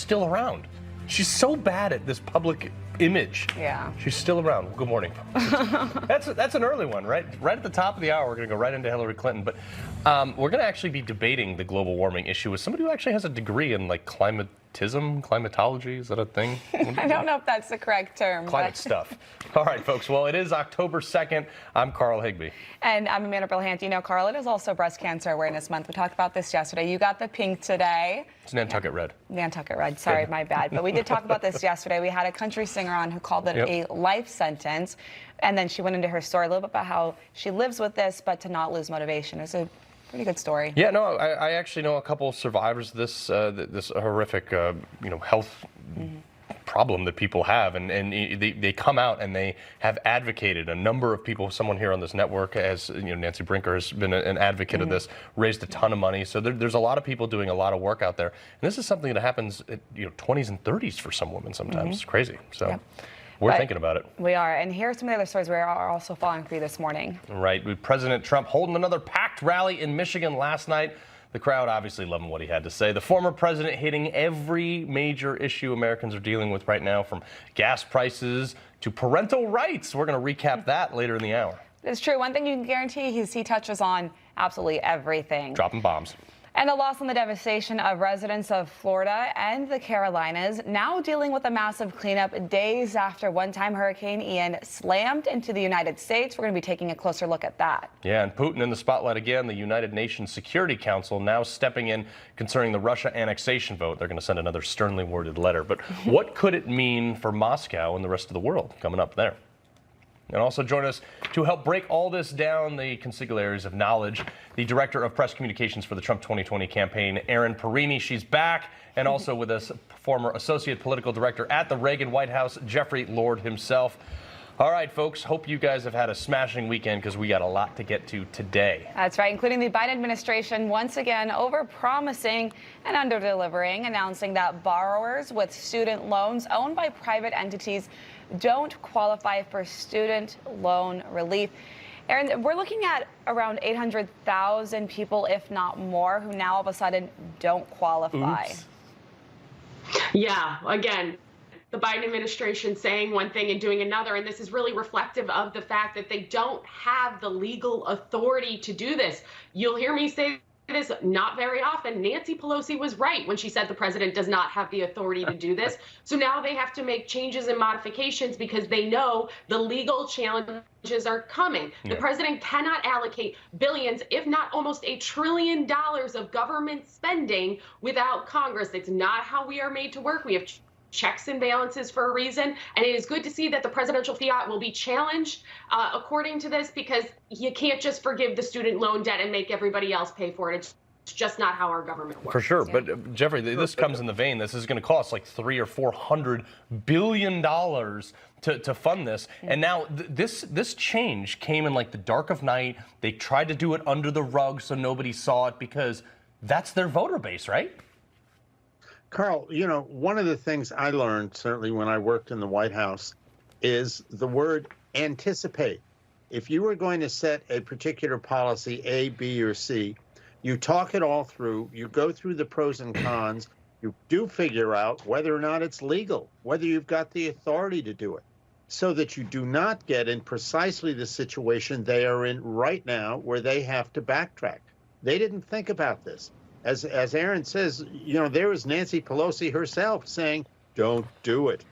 still around. She's so bad at this public image. Yeah. She's still around. Well, good morning. That's an early one, right? Right at the top of the hour, we're going to go right into Hillary Clinton. But we're going to actually be debating the global warming issue with somebody who actually has a degree in like climatology. Is that a thing? I don't know if that's the correct term. Climate stuff. All right, folks. Well, it is October 2nd. I'm Carl Higbie. And I'm Amanda Brilhant. You know, Carl, it is also Breast Cancer Awareness Month. We talked about this yesterday. You got the pink today. It's Nantucket Red. Nantucket Red. Sorry, my bad. But we did talk about this yesterday. We had a country singer on who called it a life sentence. And then she went into her story a little bit about how she lives with this, but to not lose motivation. It's a pretty good story. Yeah, no, I actually know a couple of survivors of this this horrific, health problem that people have, and they come out and they have advocated. A number of people, someone here on this network, as Nancy Brinker has been an advocate of this, raised a ton of money. So there's a lot of people doing a lot of work out there, and this is something that happens at 20s and 30s for some women sometimes. It's crazy. So. We're thinking about it. We are. And here are some of the other stories we are also following for you this morning. Right. With President Trump holding another packed rally in Michigan last night. The crowd obviously loving what he had to say. The former president hitting every major issue Americans are dealing with right now, from gas prices to parental rights. We're going to recap that later in the hour. It's true. One thing you can guarantee is he touches on absolutely everything. Dropping bombs. And the loss and the devastation of residents of Florida and the Carolinas, now dealing with a massive cleanup days after one-time Hurricane Ian slammed into the United States. We're going to be taking a closer look at that. Yeah, and Putin in the spotlight again. The United Nations Security Council now stepping in concerning the Russia annexation vote. They're going to send another sternly worded letter. But what could it mean for Moscow and the rest of the world? Coming up there. And also join us to help break all this down, the consigliaries of knowledge, the director of press communications for the Trump 2020 campaign, Erin Perini. She's back. And also with us, former associate political director at the Reagan White House, Jeffrey Lord himself. All right, folks, hope you guys have had a smashing weekend because we got a lot to get to today. That's right, including the Biden administration once again over-promising and under-delivering, announcing that borrowers with student loans owned by private entities don't qualify for student loan relief. Erin, we're looking at around 800,000 people, if not more, who now all of a sudden don't qualify. Oops. Yeah, again, the Biden administration saying one thing and doing another, and this is really reflective of the fact that they don't have the legal authority to do this. You'll hear me say this not very often. Nancy Pelosi was right when she said the president does not have the authority to do this. So now they have to make changes and modifications because they know the legal challenges are coming. The president cannot allocate billions, if not almost $1 trillion of government spending without Congress. It's not how we are made to work. We have checks and balances for a reason, and it is good to see that the presidential fiat will be challenged according to this, because you can't just forgive the student loan debt and make everybody else pay for it. It's just not how our government works. For sure, but Jeffrey, this comes in the vein. This is going to cost like $300 or $400 billion to fund this, and now this change came in like the dark of night. They tried to do it under the rug so nobody saw it because that's their voter base, right? Carl, one of the things I learned, certainly when I worked in the White House, is the word anticipate. If you were going to set a particular policy, A, B, or C, you talk it all through, you go through the pros and cons, you do figure out whether or not it's legal, whether you've got the authority to do it, so that you do not get in precisely the situation they are in right now where they have to backtrack. They didn't think about this. As Erin says, there was Nancy Pelosi herself saying, don't do it.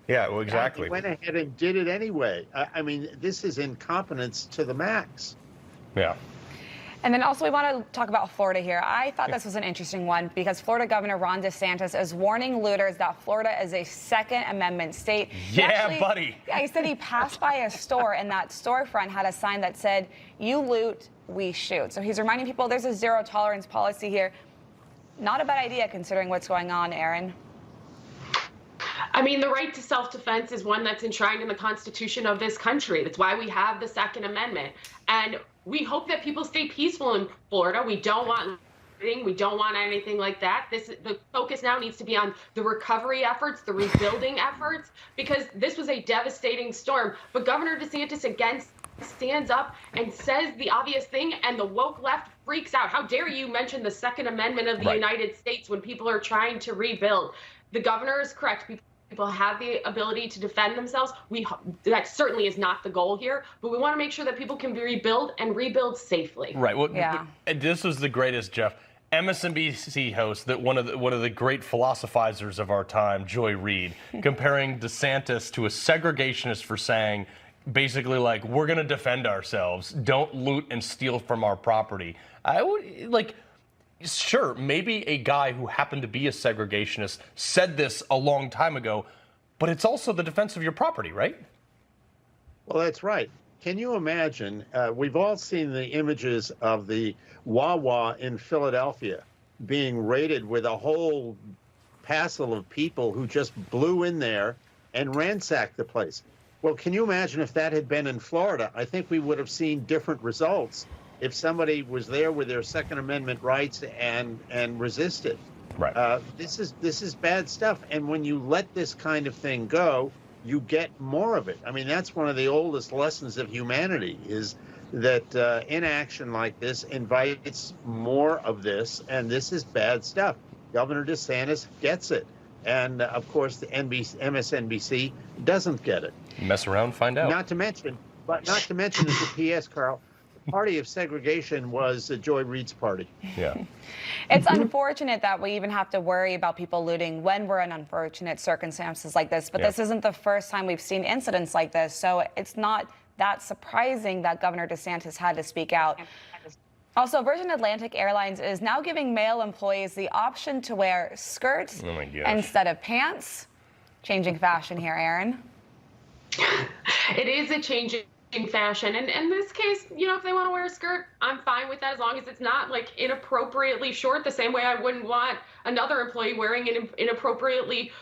Yeah, well, exactly. He went ahead and did it anyway. I mean, this is incompetence to the max. Yeah. And then also we want to talk about Florida here. I thought this was an interesting one because Florida Governor Ron DeSantis is warning looters that Florida is a Second Amendment state. Yeah, buddy. Yeah, he said he passed by a store and that storefront had a sign that said, "You loot, we shoot." So he's reminding people there's a zero tolerance policy here. Not a bad idea considering what's going on, Erin. I mean, the right to self-defense is one that's enshrined in the Constitution of this country. That's why we have the Second Amendment. And we hope that people stay peaceful in Florida. We don't want looting. We don't want anything like that. The focus now needs to be on the recovery efforts, the rebuilding efforts, because this was a devastating storm. But Governor DeSantis again stands up and says the obvious thing, and the woke left freaks out. How dare you mention the Second Amendment of the United States when people are trying to rebuild? The governor is correct. People have the ability to defend themselves. That certainly is not the goal here, but we want to make sure that people can rebuild and rebuild safely. Right. Well, Yeah. This was the greatest, Jeff. MSNBC host, that one of the great philosophizers of our time, Joy Reid, comparing DeSantis to a segregationist for saying, basically, like, we're going to defend ourselves. Don't loot and steal from our property. I would, like, sure, maybe a guy who happened to be a segregationist said this a long time ago, but it's also the defense of your property, right? Well, that's right. Can you imagine? We've all seen the images of the Wawa in Philadelphia being raided with a whole passel of people who just blew in there and ransacked the place. Well, can you imagine if that had been in Florida? I think we would have seen different results if somebody was there with their Second Amendment rights and resisted. Right. This is bad stuff. And when you let this kind of thing go, you get more of it. I mean, that's one of the oldest lessons of humanity, is that inaction like this invites more of this, and this is bad stuff. Governor DeSantis gets it. And, of course, the MSNBC doesn't get it. Mess around, find out. Not to mention as a PS, Carl, the party of segregation was Joy Reid's party. Yeah. It's unfortunate that we even have to worry about people looting when we're in unfortunate circumstances like this, but this isn't the first time we've seen incidents like this, so it's not that surprising that Governor DeSantis had to speak out. Also, Virgin Atlantic Airlines is now giving male employees the option to wear skirts instead of pants. Changing fashion here, Aaron. It is a change in fashion. And in this case, you know, if they want to wear a skirt, I'm fine with that, as long as it's not like inappropriately short, the same way I wouldn't want another employee wearing an inappropriately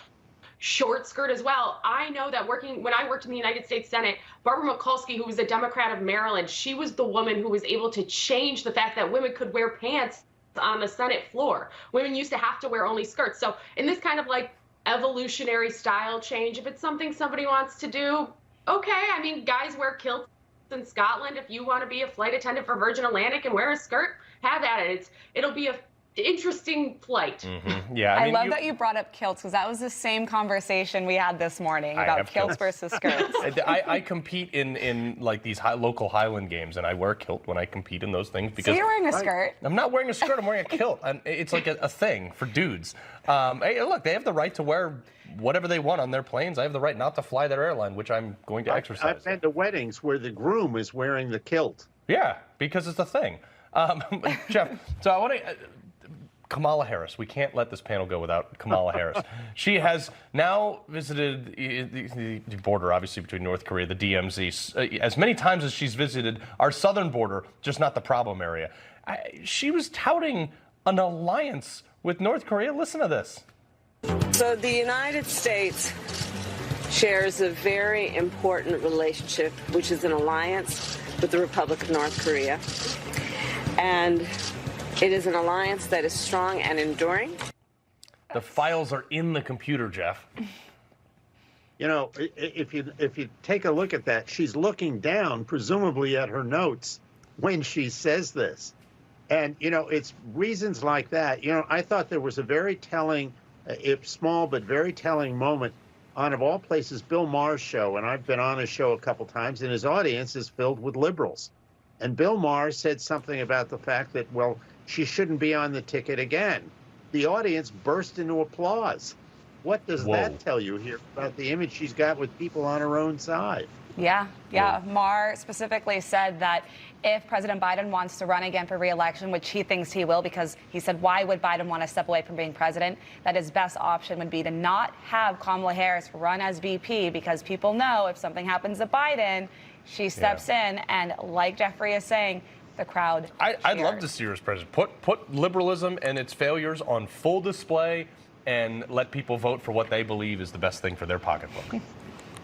short skirt as well. I know that when I worked in the United States Senate, Barbara Mikulski, who was a Democrat of Maryland, she was the woman who was able to change the fact that women could wear pants on the Senate floor. Women used to have to wear only skirts. So in this kind of like evolutionary style change, if it's something somebody wants to do, okay. I mean, guys wear kilts in Scotland. If you want to be a flight attendant for Virgin Atlantic and wear a skirt, have at it. It'll be a interesting flight. Mm-hmm. Yeah, I love that you brought up kilts, because that was the same conversation we had this morning about kilts versus skirts. I compete in like these local Highland games, and I wear a kilt when I compete in those things. Because so you're wearing a skirt? I'm not wearing a skirt. I'm wearing a kilt. It's like a thing for dudes. Hey, look, they have the right to wear whatever they want on their planes. I have the right not to fly their airline, which I'm going to exercise. I've been to weddings where the groom is wearing the kilt. Yeah, because it's a thing. Jeff, so I want to... Kamala Harris. We can't let this panel go without Kamala Harris. She has now visited the border, obviously, between North Korea, the DMZ, as many times as she's visited our southern border, just not the problem area. She was touting an alliance with North Korea. Listen to this. So the United States shares a very important relationship, which is an alliance with the Republic of North Korea. And it is an alliance that is strong and enduring. The files are in the computer, Jeff. You know, if you take a look at that, she's looking down, presumably at her notes, when she says this. And, you know, it's reasons like that. You know, I thought there was a very telling, if small but very telling moment on, of all places, Bill Maher's show. And I've been on his show a couple times, and his audience is filled with liberals. And Bill Maher said something about the fact that, well, she shouldn't be on the ticket again. The audience burst into applause. What does that tell you here about the image she's got with people on her own side? Yeah. Maher specifically said that if President Biden wants to run again for re-election, which he thinks he will, because he said, why would Biden want to step away from being president? That his best option would be to not have Kamala Harris run as VP, because people know if something happens to Biden, she steps in, and like Jeffrey is saying, the crowd I'd love to see her as president. Put liberalism and its failures on full display and let people vote for what they believe is the best thing for their pocketbook.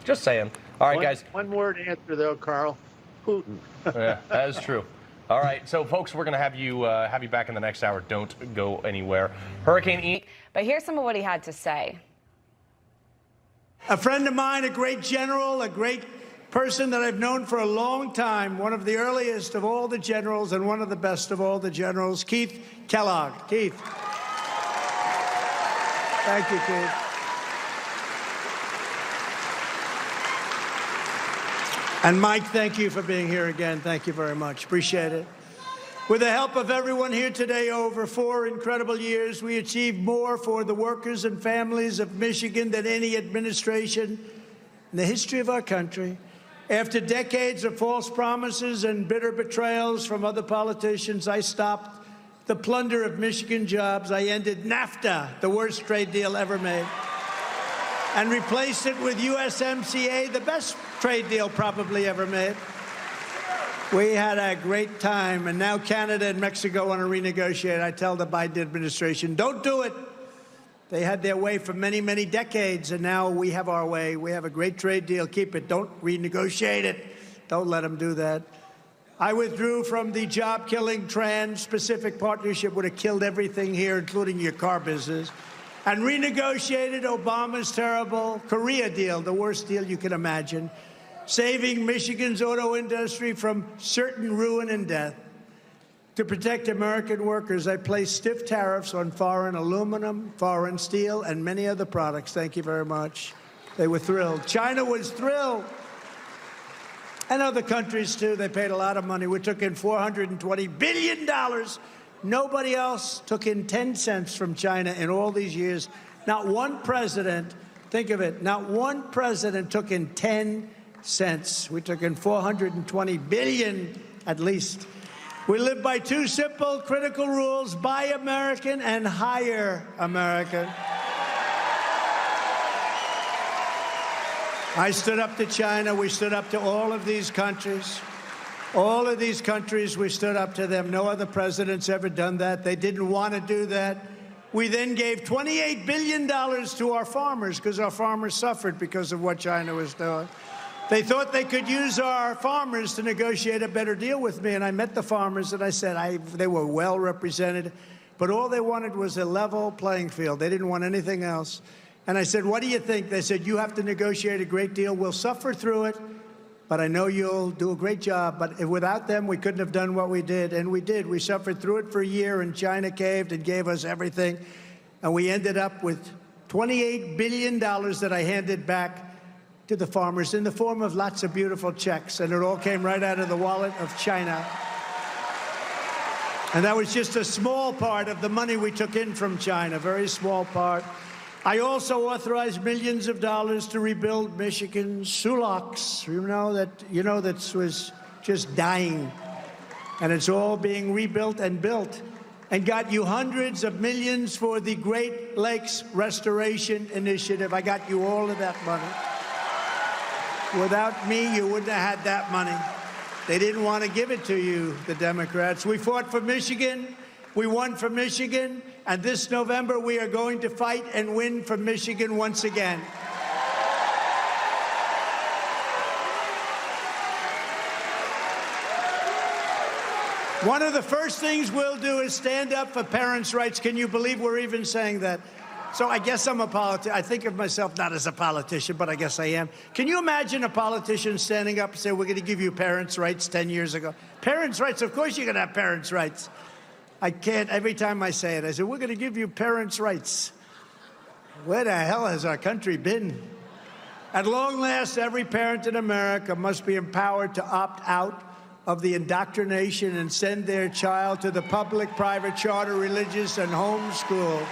Just saying. All right, guys. One word answer, though, Carl. Putin. Yeah, that is true. All right, so folks, we're going to have you back in the next hour. Don't go anywhere. Hurricane Ian. But here's some of what he had to say. A friend of mine, a great general, a great person that I've known for a long time, one of the earliest of all the generals and one of the best of all the generals, Keith Kellogg. Keith. Thank you, Keith. And Mike, thank you for being here again. Thank you very much. Appreciate it. With the help of everyone here today, over 4 incredible years, we achieved more for the workers and families of Michigan than any administration in the history of our country. After decades of false promises and bitter betrayals from other politicians, I stopped the plunder of Michigan jobs. I ended NAFTA, the worst trade deal ever made, and replaced it with USMCA, the best trade deal probably ever made. We had a great time, and now Canada and Mexico want to renegotiate. I tell the Biden administration, don't do it. They had their way for many, many decades, and now we have our way. We have a great trade deal. Keep it. Don't renegotiate it. Don't let them do that. I withdrew from the job-killing Trans-Pacific Partnership, would have killed everything here, including your car business, and renegotiated Obama's terrible Korea deal, the worst deal you can imagine, saving Michigan's auto industry from certain ruin and death. To protect American workers, I placed stiff tariffs on foreign aluminum, foreign steel, and many other products. Thank you very much. They were thrilled. China was thrilled. And other countries, too. They paid a lot of money. We took in $420 billion. Nobody else took in 10 cents from China in all these years. Not one president, think of it, not one president took in 10 cents. We took in $420 billion at least. We live by 2 simple, critical rules: buy American and hire American. I stood up to China. We stood up to all of these countries. All of these countries, we stood up to them. No other president's ever done that. They didn't want to do that. We then gave $28 billion to our farmers because our farmers suffered because of what China was doing. They thought they could use our farmers to negotiate a better deal with me, and I met the farmers, and I said they were well represented, but all they wanted was a level playing field. They didn't want anything else. And I said, what do you think? They said, you have to negotiate a great deal. We'll suffer through it, but I know you'll do a great job. But without them, we couldn't have done what we did, and we did. We suffered through it for a year, and China caved and gave us everything, and we ended up with $28 billion that I handed back to the farmers in the form of lots of beautiful checks, and it all came right out of the wallet of China. And that was just a small part of the money we took in from China, very small part. I also authorized millions of dollars to rebuild Michigan's Sulaks. You know that was just dying, and it's all being rebuilt and built, and got you hundreds of millions for the Great Lakes Restoration Initiative. I got you all of that money. Without me, you wouldn't have had that money. They didn't want to give it to you, the Democrats. We fought for Michigan. We won for Michigan. And this November, we are going to fight and win for Michigan once again. One of the first things we'll do is stand up for parents' rights. Can you believe we're even saying that? So I guess I'm a politician. I think of myself not as a politician, but I guess I am. Can you imagine a politician standing up and saying, we're going to give you parents' rights 10 years ago? Parents' rights? Of course you're going to have parents' rights. I can't. Every time I say it, I say, we're going to give you parents' rights. Where the hell has our country been? At long last, every parent in America must be empowered to opt out of the indoctrination and send their child to the public, private, charter, religious, and home school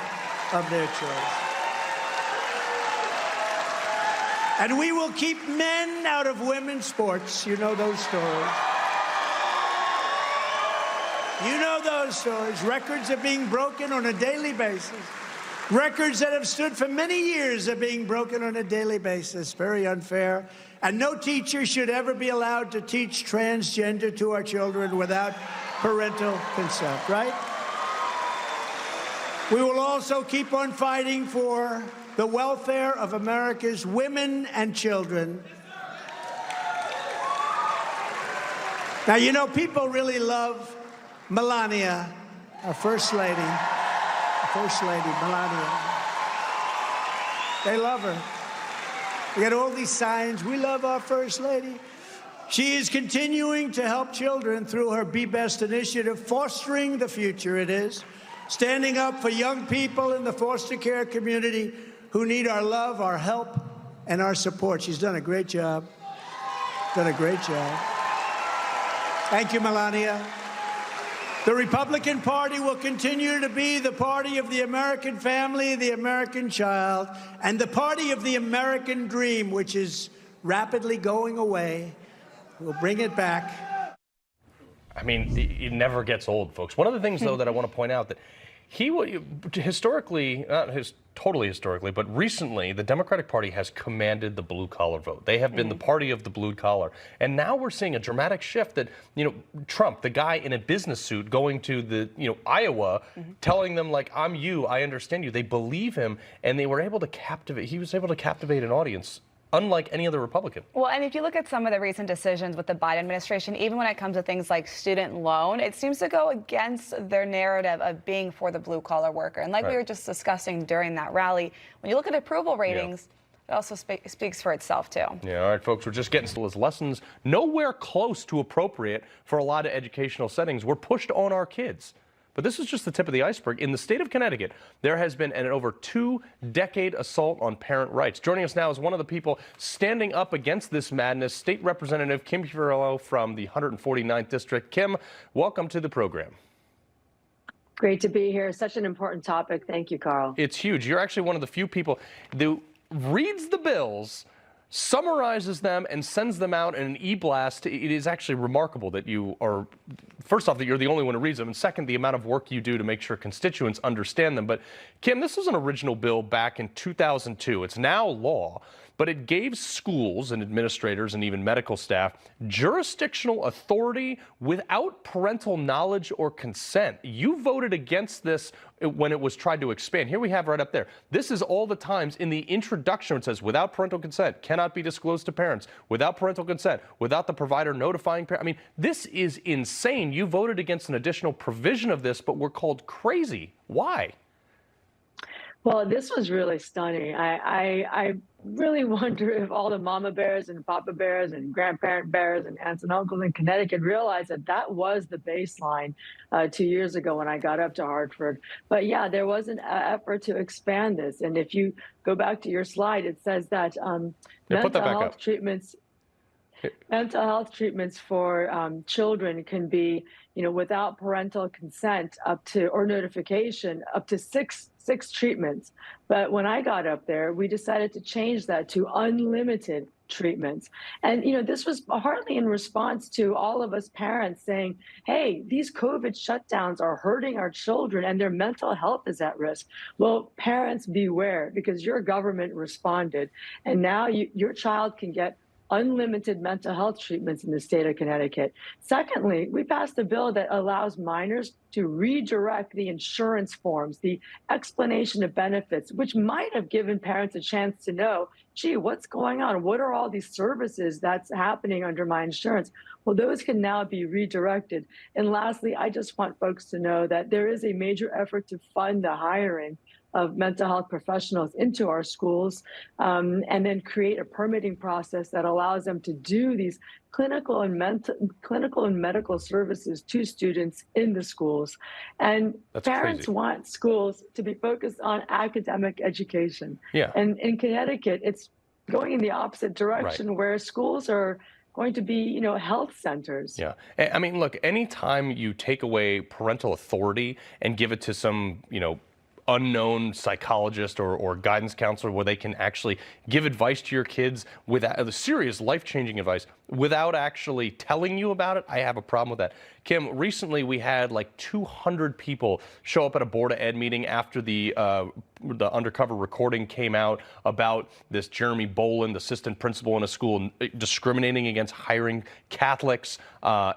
of their choice. And we will keep men out of women's sports. You know those stories. You know those stories. Records are being broken on a daily basis. Records that have stood for many years are being broken on a daily basis. Very unfair. And no teacher should ever be allowed to teach transgender to our children without parental consent, right? We will also keep on fighting for the welfare of America's women and children. Now, you know, people really love Melania, our First Lady. First Lady, Melania. They love her. We got all these signs. We love our First Lady. She is continuing to help children through her Be Best initiative, Fostering the Future, it is. Standing up for young people in the foster care community who need our love, our help, and our support. She's done a great job. Done a great job. Thank you, Melania. The Republican Party will continue to be the party of the American family, the American child, and the party of the American dream, which is rapidly going away. We'll bring it back. I mean, it never gets old, folks. One of the things, though, that I want to point out that historically, totally historically, but recently, the Democratic Party has commanded the blue-collar vote. They have been the party of the blue-collar. And now we're seeing a dramatic shift that, Trump, the guy in a business suit going to the, Iowa, telling them, like, I'm you, I understand you. They believe him, and he was able to captivate an audience unlike any other Republican. Well, and if you look at some of the recent decisions with the Biden administration, even when it comes to things like student loan, it seems to go against their narrative of being for the blue-collar worker. And like we were just discussing during that rally, when you look at approval ratings, it also speaks for itself, too. Yeah, all right, folks, we're just getting to those lessons nowhere close to appropriate for a lot of educational settings. We're pushed on our kids. But this is just the tip of the iceberg. In the state of Connecticut, there has been an over 2-decade assault on parent rights. Joining us now is one of the people standing up against this madness, State Representative Kim Fiorillo from the 149th District. Kim, welcome to the program. Great to be here. Such an important topic. Thank you, Carl. It's huge. You're actually one of the few people who reads the bills, summarizes them, and sends them out in an e-blast. It is actually remarkable that you are, first off, that you're the only one who reads them, and second, the amount of work you do to make sure constituents understand them. But Kim, this was an original bill back in 2002. It's now law, but it gave schools and administrators and even medical staff jurisdictional authority without parental knowledge or consent. You voted against this when it was tried to expand. Here we have right up there. This is all the times in the introduction it says without parental consent, cannot be disclosed to parents, without parental consent, without the provider notifying parents. I mean, this is insane. You voted against an additional provision of this, but we're called crazy. Why? Well, this was really stunning. I really wonder if all the mama bears and papa bears and grandparent bears and aunts and uncles in Connecticut realized that that was the baseline 2 years ago when I got up to Hartford. But yeah, there was an effort to expand this. And if you go back to your slide, it says that mental health treatments for children can be, without parental consent or notification, up to six treatments. But when I got up there, we decided to change that to unlimited treatments. And, this was hardly in response to all of us parents saying, hey, these COVID shutdowns are hurting our children and their mental health is at risk. Well, parents beware, because your government responded. And now your child can get unlimited mental health treatments in the state of Connecticut. Secondly, we passed a bill that allows minors to redirect the insurance forms, the explanation of benefits, which might have given parents a chance to know, gee, what's going on? What are all these services that's happening under my insurance? Well, those can now be redirected. And lastly, I just want folks to know that there is a major effort to fund the hiring of mental health professionals into our schools, and then create a permitting process that allows them to do these clinical and medical services to students in the schools. And parents want schools to be focused on academic education. Yeah. And in Connecticut, it's going in the opposite direction, where schools are going to be, health centers. Yeah. I mean, look, anytime you take away parental authority and give it to some, unknown psychologist or guidance counselor where they can actually give advice to your kids without serious life-changing advice without actually telling you about it, I have a problem with that. Kim, recently we had like 200 people show up at a Board of Ed meeting after the undercover recording came out about this Jeremy Boland, assistant principal in a school, discriminating against hiring Catholics,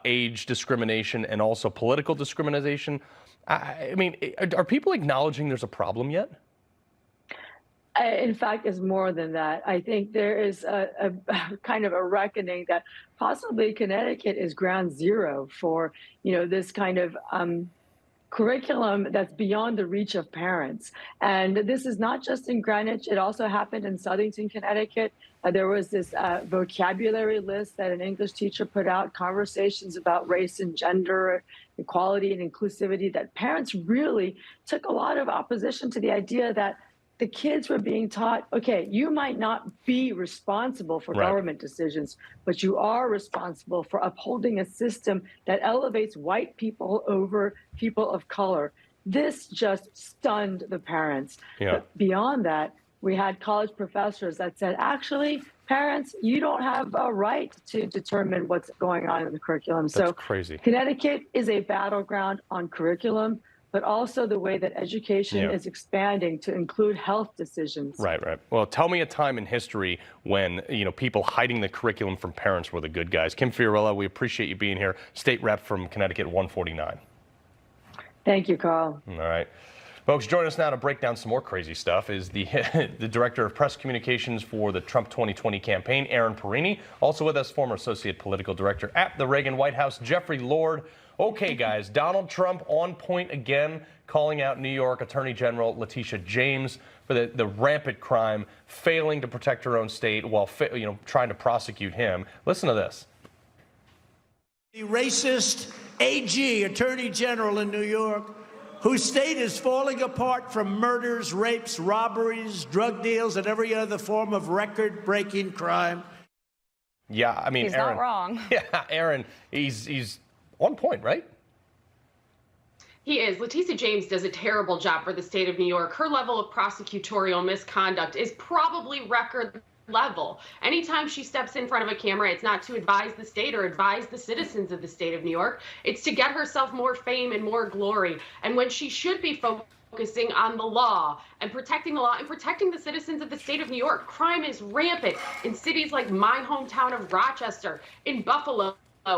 age discrimination, and also political discrimination. I mean, are people acknowledging there's a problem yet? In fact, it's more than that. I think there is a kind of a reckoning that possibly Connecticut is ground zero for, this kind of curriculum that's beyond the reach of parents. And this is not just in Greenwich. It also happened in Southington, Connecticut. There was this vocabulary list that an English teacher put out, conversations about race and gender, equality and inclusivity, that parents really took a lot of opposition to the idea that the kids were being taught, okay, you might not be responsible for Right. government decisions, but you are responsible for upholding a system that elevates white people over people of color. This just stunned the parents. Yeah. But beyond that, we had college professors that said, actually, parents, you don't have a right to determine what's going on in the curriculum. That's crazy. Connecticut is a battleground on curriculum, but also the way that education is expanding to include health decisions. Right, right. Well, tell me a time in history when, people hiding the curriculum from parents were the good guys. Kim Fiorella, we appreciate you being here. State Rep from Connecticut 149. Thank you, Carl. All right. Folks, join us now to break down some more crazy stuff is the Director of Press Communications for the Trump 2020 campaign, Erin Perini. Also with us, former Associate Political Director at the Reagan White House, Jeffrey Lord. Okay, guys, Donald Trump on point again, calling out New York Attorney General Letitia James for the rampant crime, failing to protect her own state while trying to prosecute him. Listen to this. The racist AG, Attorney General in New York, whose state is falling apart from murders, rapes, robberies, drug deals, and every other form of record-breaking crime. Yeah, I mean, He's Erin, not wrong. Yeah, Erin, he's on point, right? He is. Letitia James does a terrible job for the state of New York. Her level of prosecutorial misconduct is probably record level. Anytime she steps in front of a camera, it's not to advise the state or advise the citizens of the state of New York. It's to get herself more fame and more glory. And when she should be focusing on the law and protecting the law and protecting the citizens of the state of New York, crime is rampant in cities like my hometown of Rochester, in Buffalo,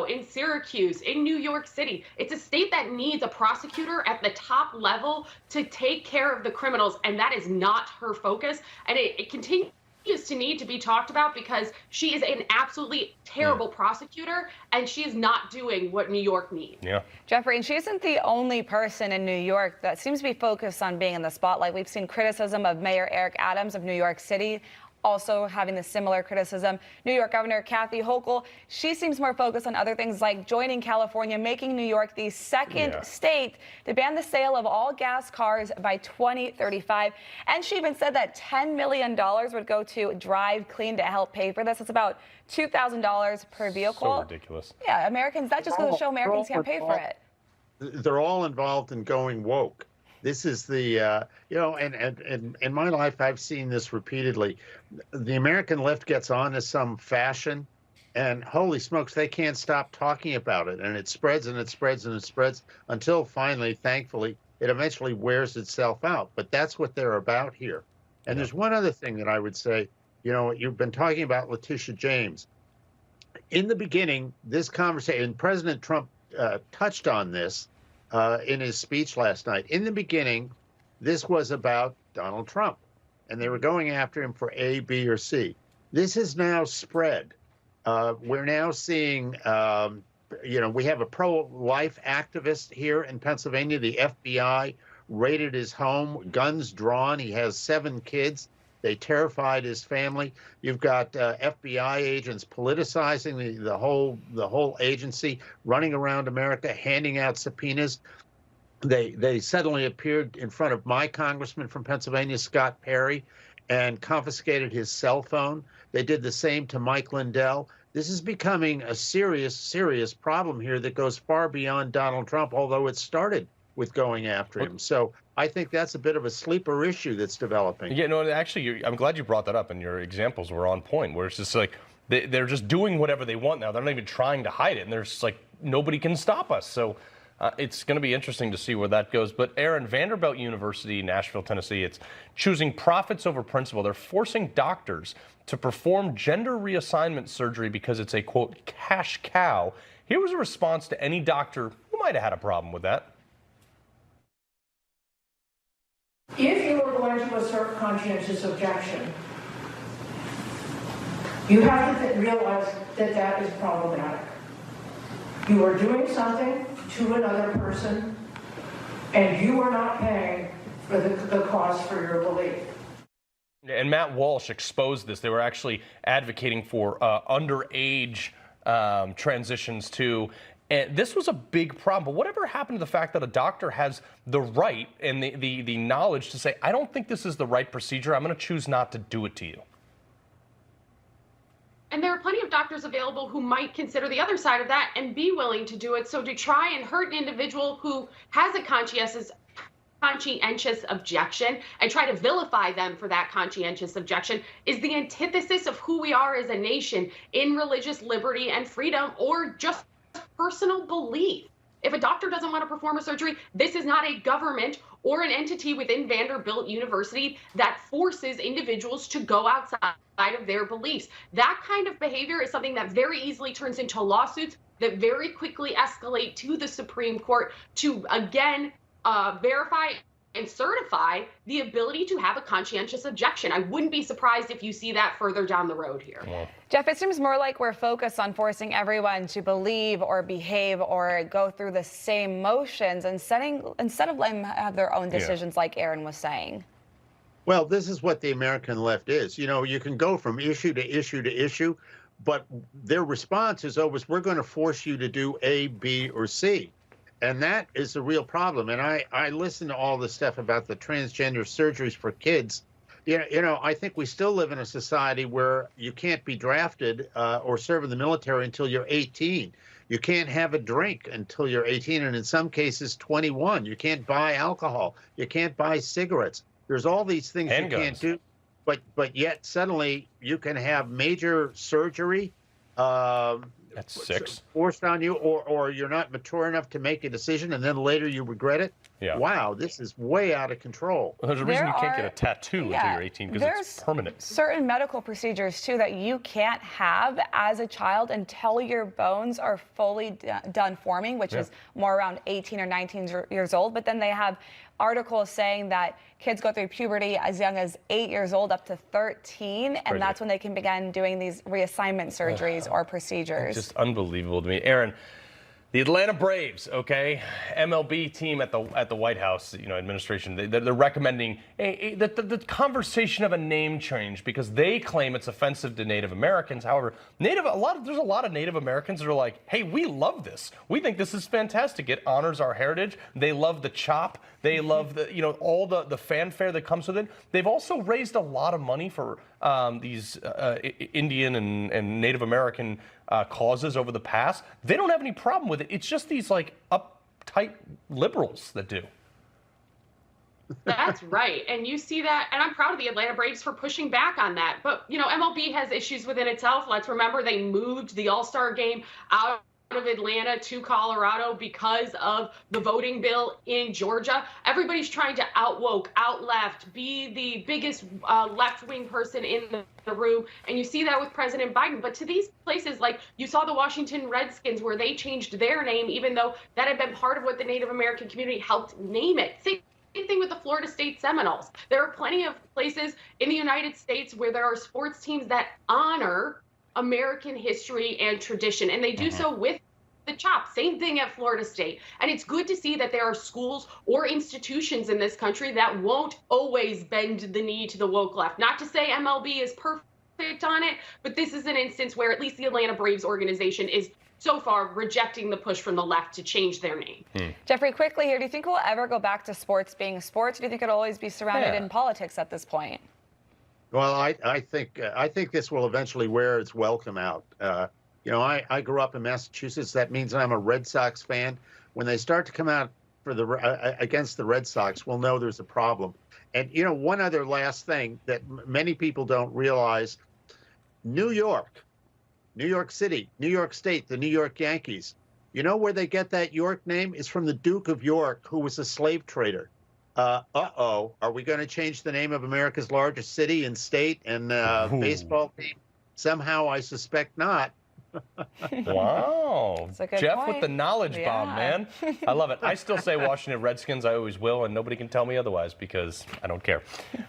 in Syracuse, in New York City. It's a state that needs a prosecutor at the top level to take care of the criminals, and that is not her focus. And it continues to need to be talked about because she is an absolutely terrible prosecutor and she is not doing what New York needs. Yeah. Jeffrey, and she isn't the only person in New York that seems to be focused on being in the spotlight. We've seen criticism of Mayor Eric Adams of New York City, also having the similar criticism. New York Governor Kathy Hochul, she seems more focused on other things like joining California, making New York the second state to ban the sale of all gas cars by 2035. And she even said that $10 million would go to Drive Clean to help pay for this. It's about $2,000 per vehicle. So ridiculous. Yeah, Americans, that just goes to show Americans can't pay for it. They're all involved in going woke. This is the, and in my life, I've seen this repeatedly. The American left gets on to some fashion, and holy smokes, they can't stop talking about it. And it spreads and it spreads and it spreads until finally, thankfully, it eventually wears itself out. But that's what they're about here. And there's one other thing that I would say, you've been talking about Letitia James. In the beginning, this conversation, President Trump touched on this in his speech last night. In the beginning, this was about Donald Trump, and they were going after him for A, B, or C. This has now spread. We're now seeing, we have a pro-life activist here in Pennsylvania. The FBI raided his home, guns drawn. He has 7 kids. They terrified his family. You've got FBI agents politicizing the whole agency, running around America, handing out subpoenas. They suddenly appeared in front of my congressman from Pennsylvania, Scott Perry, and confiscated his cell phone. They did the same to Mike Lindell. This is becoming a serious, serious problem here that goes far beyond Donald Trump, although it started with going after him. So I think that's a bit of a sleeper issue that's developing. Yeah, no, actually, I'm glad you brought that up, and your examples were on point, where it's just like they're just doing whatever they want now. They're not even trying to hide it, and there's just like, nobody can stop us. So it's going to be interesting to see where that goes. But Erin, Vanderbilt University, Nashville, Tennessee, it's choosing profits over principle. They're forcing doctors to perform gender reassignment surgery because it's a, quote, cash cow. Here was a response to any doctor who might have had a problem with that. If you are going to assert conscientious objection, you have to realize that that is problematic. You are doing something to another person, and you are not paying for the cost for your belief. And Matt Walsh exposed this. They were actually advocating for underage transitions too. And this was a big problem. But whatever happened to the fact that a doctor has the right and the knowledge to say, I don't think this is the right procedure. I'm going to choose not to do it to you. And there are plenty of doctors available who might consider the other side of that and be willing to do it. So to try and hurt an individual who has a conscientious objection and try to vilify them for that conscientious objection is the antithesis of who we are as a nation in religious liberty and freedom, or just personal belief. If a doctor doesn't want to perform a surgery, this is not a government or an entity within Vanderbilt University that forces individuals to go outside of their beliefs. That kind of behavior is something that very easily turns into lawsuits that very quickly escalate to the Supreme Court to, again, verify and certify the ability to have a conscientious objection. I wouldn't be surprised if you see that further down the road here. Yeah. Jeff, it seems more like we're focused on forcing everyone to believe or behave or go through the same motions instead of letting them have their own decisions, like Aaron was saying. Well, this is what the American left is. You know, you can go from issue to issue to issue, but their response is always, we're going to force you to do A, B, or C. And that is a real problem. And I listen to all this stuff about the transgender surgeries for kids. You know, I think we still live in a society where you can't be drafted or serve in the military until you're 18. You can't have a drink until you're 18, and in some cases 21. You can't buy alcohol. You can't buy cigarettes. There's all these things you can't do. But yet suddenly you can have major surgery. That's 6. Forced on you, or you're not mature enough to make a decision, and then later you regret it. Yeah. Wow, this is way out of control. Well, there's a reason you can't get a tattoo until you're 18, because it's permanent. Certain medical procedures, too, that you can't have as a child until your bones are fully done forming, which is more around 18 or 19 years old. But then they have articles saying that kids go through puberty as young as 8 years old up to 13, and that's when they can begin doing these reassignment surgeries or procedures. Just unbelievable to me. Aaron, the Atlanta Braves, okay, MLB team at the White House, you know, administration, they're recommending the conversation of a name change because they claim it's offensive to Native Americans. However, there's a lot of Native Americans that are like, hey, we love this. We think this is fantastic. It honors our heritage. They love the chop. They love all the fanfare that comes with it. They've also raised a lot of money for these Indian and Native American causes over the past. They don't have any problem with it. It's just these like uptight liberals that do. That's right. And you see that, and I'm proud of the Atlanta Braves for pushing back on that. But, you know, MLB has issues within itself. Let's remember they moved the All-Star game out of Atlanta to Colorado because of the voting bill in Georgia. Everybody's trying to out-woke, out-left, be the biggest left-wing person in the room. And you see that with President Biden. But to these places, like you saw the Washington Redskins, where they changed their name, even though that had been part of what the Native American community helped name it. Same thing with the Florida State Seminoles. There are plenty of places in the United States where there are sports teams that honor American history and tradition, and they do so with the chop. Same thing at Florida State. And it's good to see that there are schools or institutions in this country that won't always bend the knee to the woke left. Not to say MLB is perfect on it, but this is an instance where at least the Atlanta Braves organization is so far rejecting the push from the left to change their name. Jeffrey, quickly here, do you think we'll ever go back to sports being sports? Or do you think it'll always be surrounded in politics at this point? Well, I think this will eventually wear its welcome out. You know, I grew up in Massachusetts. That means I'm a Red Sox fan. When they start to come out for against the Red Sox, we'll know there's a problem. And, you know, one other last thing that many people don't realize, New York City, New York State, the New York Yankees, you know where they get that York name? It's from the Duke of York, who was a slave trader. Are we going to change the name of America's largest city and state and baseball team? Somehow, I suspect not. Wow. Jeff point. with the knowledge bomb, man. I love it. I still say Washington Redskins. I always will, and nobody can tell me otherwise because I don't care.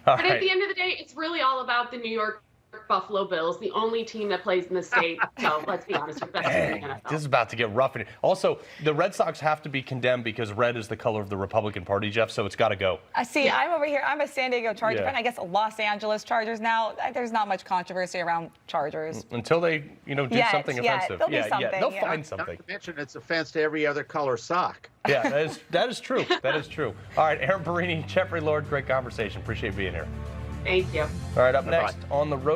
But at the end of the day, it's really all about the New York Buffalo Bills, the only team that plays in the state. So let's be honest, best team in the NFL. This is about to get rough. Also, the Red Sox have to be condemned because red is the color of the Republican Party, Jeff, so it's got to go. See, I'm over here. I'm a San Diego Charger Yeah. fan. I guess Los Angeles Chargers now. There's not much controversy around Chargers. Until they, do something offensive. They'll do something, They'll yeah. find Not something. to mention it's offense to every other color sock. Yeah, that is true. That is true. All right, Erin Barini, Jeffrey Lord, great conversation. Appreciate being here. Thank you. All right, up next on the road.